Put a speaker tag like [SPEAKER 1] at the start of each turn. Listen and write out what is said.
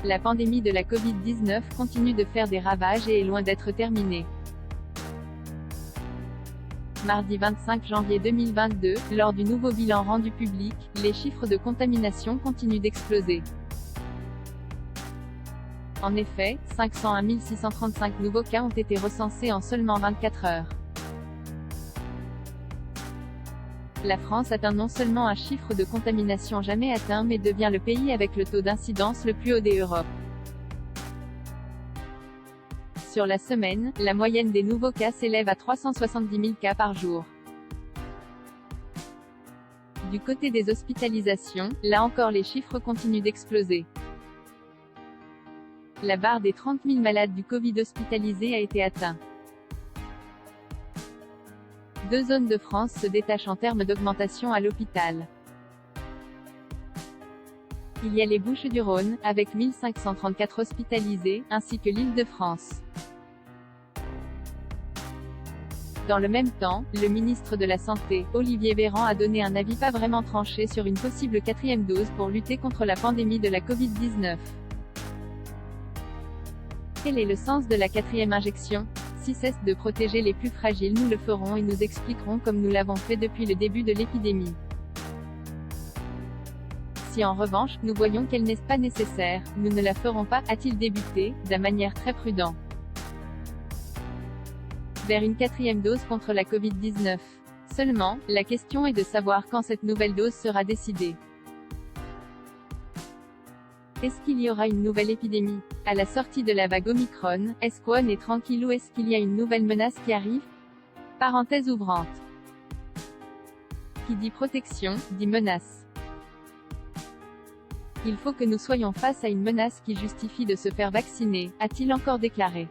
[SPEAKER 1] la pandémie de la Covid-19 continue de faire des ravages et est loin d'être terminée. Mardi 25 janvier 2022, lors du nouveau bilan rendu public, les chiffres de contamination continuent d'exploser. En effet, 501 635 nouveaux cas ont été recensés en seulement 24 heures. La France atteint non seulement un chiffre de contamination jamais atteint mais devient le pays avec le taux d'incidence le plus haut des Europes. Sur la semaine, la moyenne des nouveaux cas s'élève à 370 000 cas par jour. Du côté des hospitalisations, là encore les chiffres continuent d'exploser. La barre des 30 000 malades du Covid hospitalisés a été atteinte. Deux zones de France se détachent en termes d'augmentation à l'hôpital. Il y a les Bouches-du-Rhône, avec 1534 hospitalisés, ainsi que l'Île-de-France. Dans le même temps, le ministre de la Santé, Olivier Véran a donné un avis pas vraiment tranché sur une possible 4e dose pour lutter contre la pandémie de la Covid-19. Quel est le sens de la 4e injection? Si cesse de protéger les plus fragiles, nous le ferons et nous expliquerons comme nous l'avons fait depuis le début de l'épidémie. Si en revanche, nous voyons qu'elle n'est pas nécessaire, nous ne la ferons pas, a-t-il débuté, de manière très prudente. Vers une 4e dose contre la Covid-19. Seulement, la question est de savoir quand cette nouvelle dose sera décidée. Est-ce qu'il y aura une nouvelle épidémie? À la sortie de la vague Omicron, est-ce qu'on est tranquille ou est-ce qu'il y a une nouvelle menace qui arrive? Parenthèse ouvrante. Qui dit protection, dit menace. Il faut que nous soyons face à une menace qui justifie de se faire vacciner, a-t-il encore déclaré.